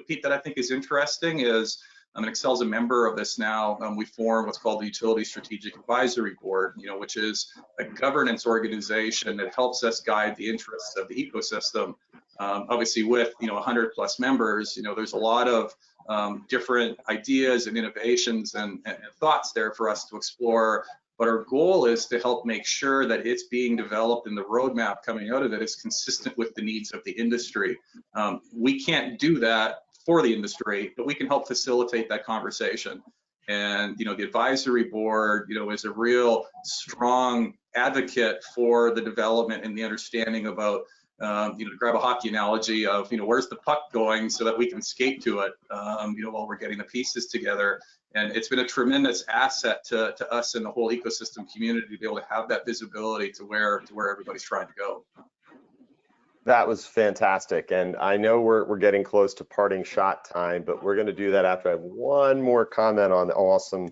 Pete, that I think is interesting is, Xcel's a member of this now. We formed what's called the Utility Strategic Advisory Board, you know, which is a governance organization that helps us guide the interests of the ecosystem. Obviously, with, you know, 100+ members, you know, there's a lot of different ideas and innovations and thoughts there for us to explore. But our goal is to help make sure that it's being developed and the roadmap coming out of it is consistent with the needs of the industry. We can't do that for the industry, but we can help facilitate that conversation. And, you know, the advisory board, you know, is a real strong advocate for the development and the understanding about to grab a hockey analogy of, where's the puck going so that we can skate to it, while we're getting the pieces together. And it's been a tremendous asset to us and the whole ecosystem community to be able to have that visibility to where everybody's trying to go. That was fantastic. And I know we're getting close to parting shot time, but we're going to do that after I have one more comment on the awesome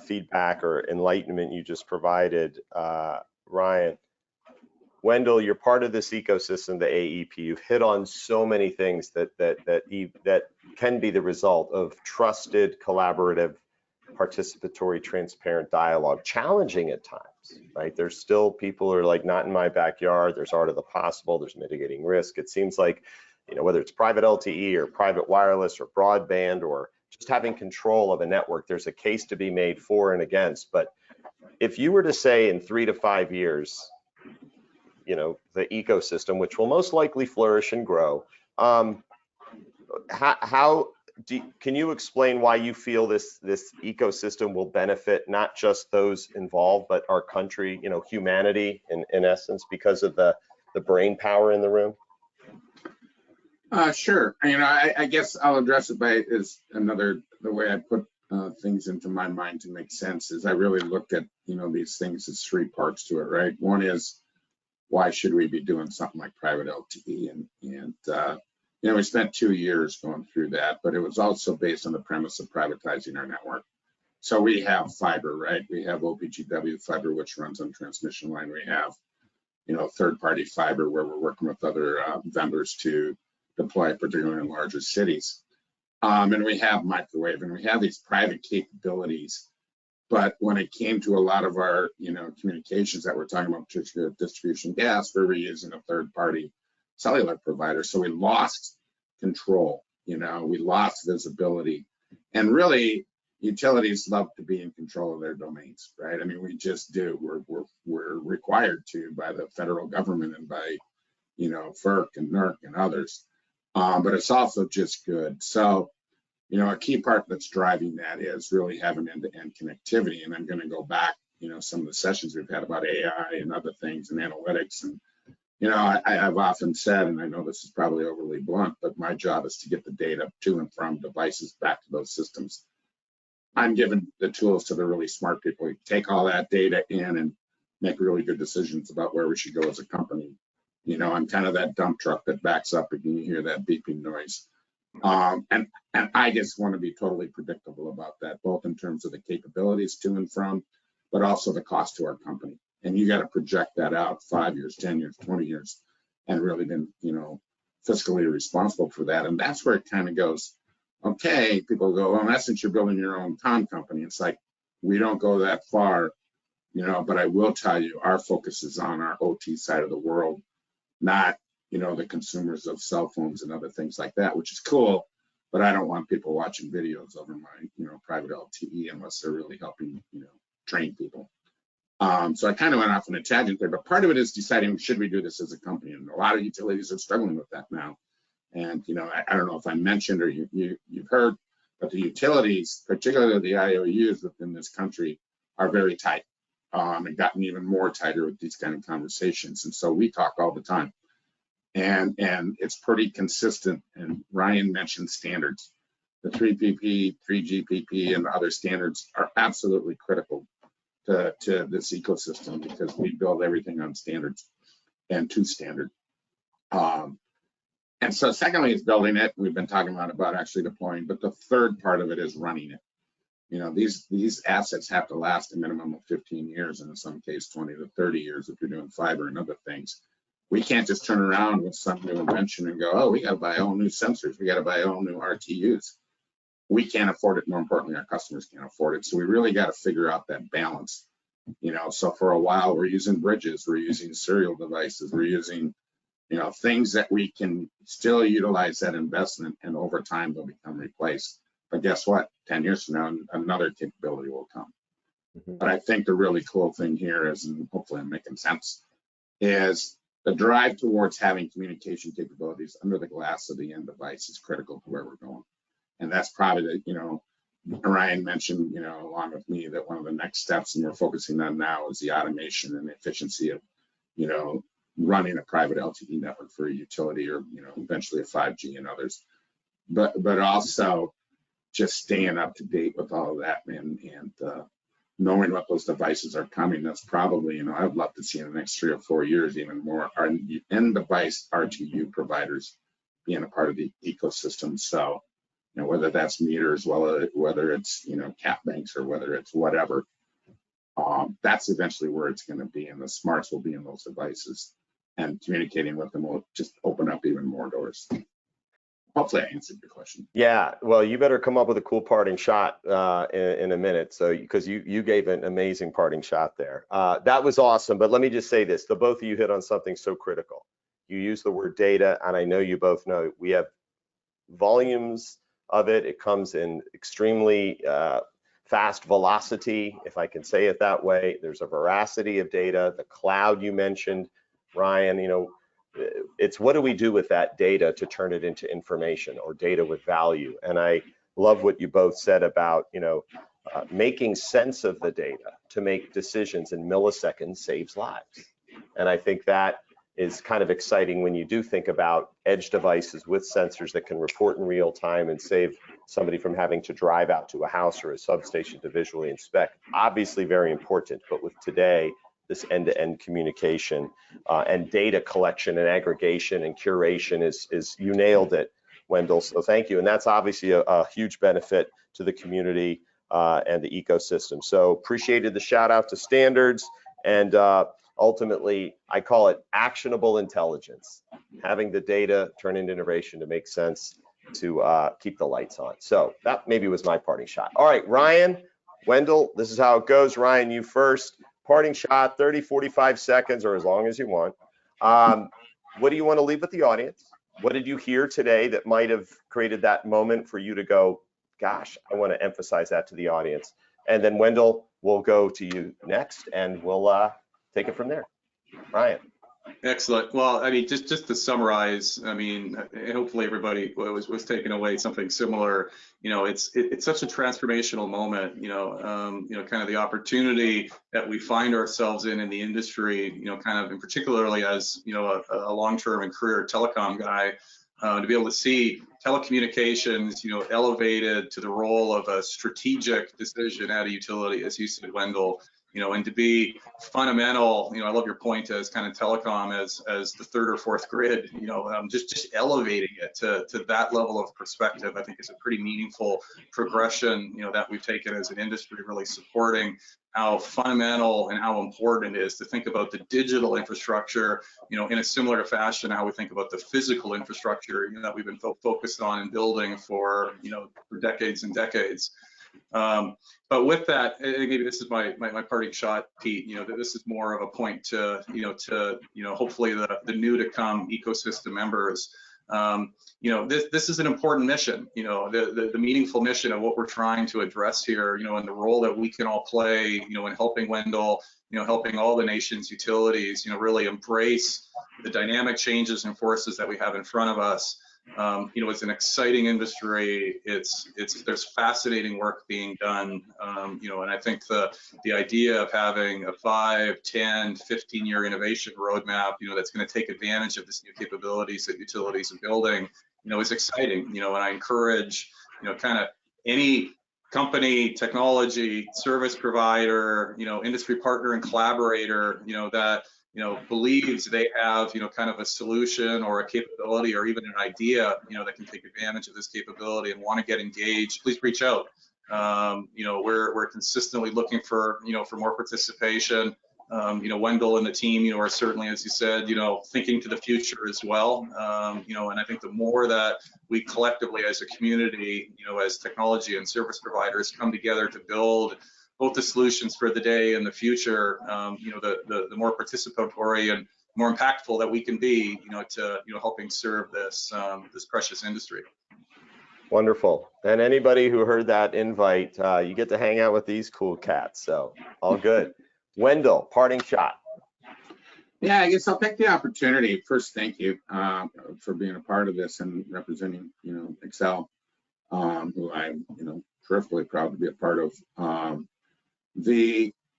feedback or enlightenment you just provided, Ryan. Wendell, you're part of this ecosystem, the AEP. You've hit on so many things that can be the result of trusted, collaborative, participatory, transparent dialogue. Challenging at times, right? There's still people who are like, not in my backyard. There's art of the possible. There's mitigating risk. It seems like, whether it's private LTE or private wireless or broadband or just having control of a network, there's a case to be made for and against. But if you were to say in 3 to 5 years, the ecosystem, which will most likely flourish and grow, can you explain why you feel this ecosystem will benefit not just those involved, but our country, humanity in essence, because of the brain power in the room? Sure. I guess I'll address it by the way I put things into my mind to make sense is I really looked at, these things as 3 parts to it, right? One is, why should we be doing something like private LTE? And we spent 2 years going through that, but it was also based on the premise of privatizing our network. So we have fiber, right? We have OPGW fiber, which runs on transmission line. We have, third-party fiber where we're working with other vendors to deploy, particularly in larger cities. And we have microwave, and we have these private capabilities. But when it came to a lot of our, communications that we're talking about, particularly distribution gas, we were using a third-party cellular provider. So we lost control, we lost visibility. And really, utilities love to be in control of their domains, right? We just do. We're required to by the federal government and by, FERC and NERC and others. But it's also just good. So, a key part that's driving that is really having end-to-end connectivity. And I'm going to go back, some of the sessions we've had about AI and other things and analytics. And, I've often said, and I know this is probably overly blunt, but my job is to get the data to and from devices back to those systems. I'm giving the tools to the really smart people who take all that data in and make really good decisions about where we should go as a company. I'm kind of that dump truck that backs up and you hear that beeping noise. And I just want to be totally predictable about that, both in terms of the capabilities to and from, but also the cost to our company. And you got to project that out 5 years, 10 years, 20 years, and really been, fiscally responsible for that. And that's where it kind of goes, okay, people go, well, in essence, you're building your own comm company. It's like, we don't go that far, but I will tell you, our focus is on our OT side of the world, not the consumers of cell phones and other things like that, which is cool, but I don't want people watching videos over my, private LTE unless they're really helping, train people. So I kind of went off on a tangent there, but part of it is deciding, should we do this as a company? And a lot of utilities are struggling with that now. And, I don't know if I mentioned or you've heard, but the utilities, particularly the IOUs within this country, are very tight. And gotten even more tighter with these kind of conversations. And so we talk all the time. And it's pretty consistent. And Ryan mentioned standards. The 3PP, 3GPP, and the other standards are absolutely critical to this ecosystem because we build everything on standards and to standard. And so secondly, it's building it. We've been talking a lot about actually deploying, but the third part of it is running it. These assets have to last a minimum of 15 years, and in some case 20 to 30 years if you're doing fiber and other things. We can't just turn around with some new invention and go, oh, we got to buy all new sensors. We got to buy all new RTUs. We can't afford it. More importantly, our customers can't afford it. So we really got to figure out that balance. So for a while, we're using bridges. We're using serial devices. We're using, things that we can still utilize that investment, and over time they'll become replaced. But guess what? 10 years from now, another capability will come. Mm-hmm. But I think the really cool thing here is, and hopefully I'm making sense, is the drive towards having communication capabilities under the glass of the end device is critical to where we're going. And that's probably the, Ryan mentioned, along with me, that one of the next steps, and we're focusing on now, is the automation and efficiency of, running a private LTE network for a utility, or eventually a 5G and others. But also just staying up to date with all of that, and knowing what those devices are coming. That's probably, I'd love to see in the next 3 or 4 years even more end device RTU providers being a part of the ecosystem. So, whether that's meters, whether it's cap banks, or whether it's whatever, that's eventually where it's going to be, and the smarts will be in those devices, and communicating with them will just open up even more doors. Hopefully I answered your question. Yeah, well, you better come up with a cool parting shot in a minute, so because you gave an amazing parting shot there. That was awesome, but let me just say this, the both of you hit on something so critical. You use the word data, and I know you both know we have volumes of it. It comes in extremely fast velocity, if I can say it that way. There's a veracity of data. The cloud you mentioned, Ryan, it's what do we do with that data to turn it into information or data with value? And I love what you both said about, making sense of the data to make decisions in milliseconds saves lives. And I think that is kind of exciting when you do think about edge devices with sensors that can report in real time and save somebody from having to drive out to a house or a substation to visually inspect. Obviously very important, but with today, this end-to-end communication and data collection and aggregation and curation is you nailed it, Wendell, so thank you. And that's obviously a huge benefit to the community and the ecosystem. So appreciated the shout out to standards, and ultimately, I call it actionable intelligence, having the data turn into innovation to make sense to keep the lights on. So that maybe was my parting shot. All right, Ryan, Wendell, this is how it goes. Ryan, you first. Parting shot, 30, 45 seconds, or as long as you want. What do you want to leave with the audience? What did you hear today that might have created that moment for you to go, gosh, I want to emphasize that to the audience? And then Wendell, we'll go to you next, and we'll take it from there. Ryan. Excellent. Well, I mean, just to summarize, I mean, hopefully everybody was taking away something similar. It's such a transformational moment. Kind of the opportunity that we find ourselves in the industry. Kind of, and particularly as a long-term and career telecom guy, to be able to see telecommunications, elevated to the role of a strategic decision at a utility, as you said, Wendell. And to be fundamental, I love your point as kind of telecom as the third or fourth grid, just elevating it to that level of perspective, I think is a pretty meaningful progression, that we've taken as an industry, really supporting how fundamental and how important it is to think about the digital infrastructure, in a similar fashion, how we think about the physical infrastructure, that we've been focused on and building for decades and decades. But with that, maybe this is my parting shot, Pete. That this is more of a point to hopefully the new to come ecosystem members. This is an important mission. The meaningful mission of what we're trying to address here. And the role that we can all play. In helping Wendell. Helping all the nation's utilities. Really embrace the dynamic changes and forces that we have in front of us. It's an exciting industry. There's fascinating work being done, and I think the idea of having a 5, 10, 15-year innovation roadmap, that's going to take advantage of this new capabilities that utilities are building, is exciting, and I encourage, kind of any company, technology, service provider, industry partner and collaborator, that believes they have, kind of a solution or a capability or even an idea, that can take advantage of this capability and want to get engaged, please reach out. We're consistently looking for, for more participation. Wendell and the team, are certainly, as you said, thinking to the future as well. And I think the more that we collectively as a community, as technology and service providers come together to build both the solutions for the day and the future, the more participatory and more impactful that we can be, to helping serve this precious industry. Wonderful. And anybody who heard that invite, you get to hang out with these cool cats. So all good. Wendell, parting shot. Yeah, I guess I'll take the opportunity. First, thank you for being a part of this and representing, Xcel, who I'm, terrifically proud to be a part of.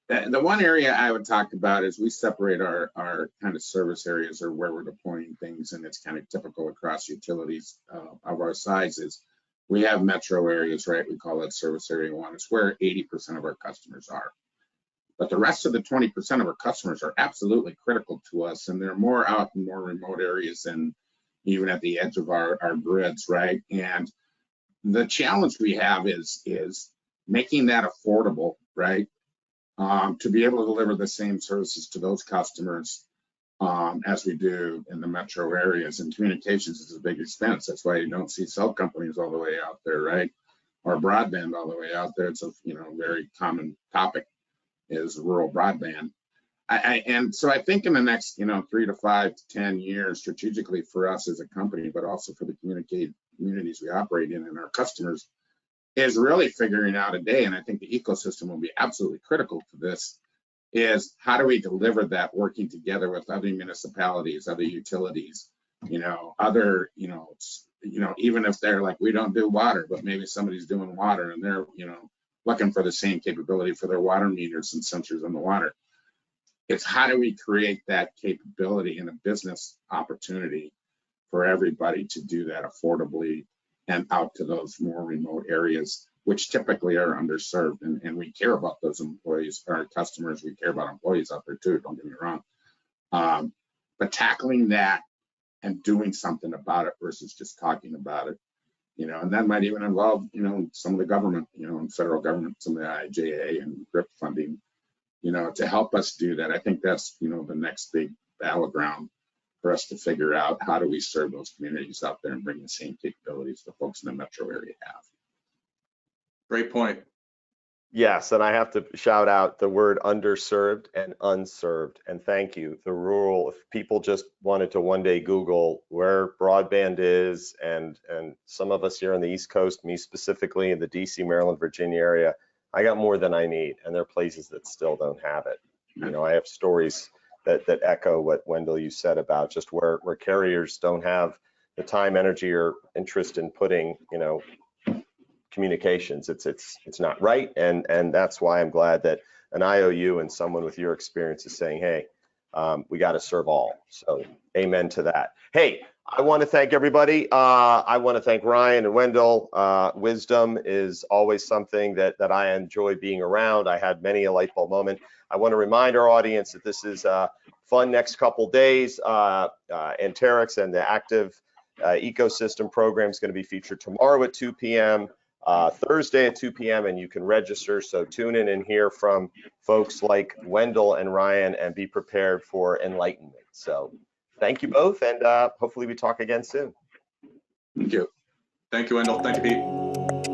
The one area I would talk about is we separate our kind of service areas, or where we're deploying things, and it's kind of typical across utilities of our sizes. We have metro areas, right? We call that service area 1. It's where 80% of our customers are. But the rest of the 20% of our customers are absolutely critical to us, and they're more out in more remote areas and even at the edge of our grids, right? And the challenge we have is making that affordable, right? To be able to deliver the same services to those customers as we do in the metro areas. And communications is a big expense. That's why you don't see cell companies all the way out there, right? Or broadband all the way out there. It's a very common topic, is rural broadband. And so I think in the next 3 to 5 to 10 years, strategically for us as a company, but also for the communities we operate in and our customers, is really figuring out a day, and I think the ecosystem will be absolutely critical to this, is how do we deliver that working together with other municipalities, other utilities, other, even if they're like, we don't do water, but maybe somebody's doing water and they're, looking for the same capability for their water meters and sensors in the water. It's how do we create that capability in a business opportunity for everybody to do that affordably and out to those more remote areas, which typically are underserved. And we care about those employees, our customers. We care about employees out there too, don't get me wrong. But tackling that and doing something about it versus just talking about it, and that might even involve, some of the government, and federal government, some of the IIJA and GRIP funding, to help us do that. I think that's, the next big battleground for us to figure out, how do we serve those communities out there and bring the same capabilities the folks in the metro area have. Great point. Yes, and I have to shout out the word underserved and unserved, and thank you. The rural, if people just wanted to one day Google where broadband is, and some of us here on the East Coast, me specifically in the DC, Maryland, Virginia area, I got more than I need, and there are places that still don't have it. I have stories that echo what Wendell you said about just where carriers don't have the time, energy, or interest in putting, communications. It's not right, and that's why I'm glad that an IOU and someone with your experience is saying, hey, we got to serve all. So amen to that. Hey, I want to thank everybody. I want to thank Ryan and Wendell. Wisdom is always something that I enjoy being around. I had many a light bulb moment. I want to remind our audience that this is a fun next couple days. Anterix and the Active Ecosystem program is going to be featured tomorrow at 2 p.m., Thursday at 2 p.m., and you can register. So tune in and hear from folks like Wendell and Ryan, and be prepared for enlightenment. So thank you both, and hopefully we talk again soon. Thank you. Thank you, Wendell. Thank you, Pete.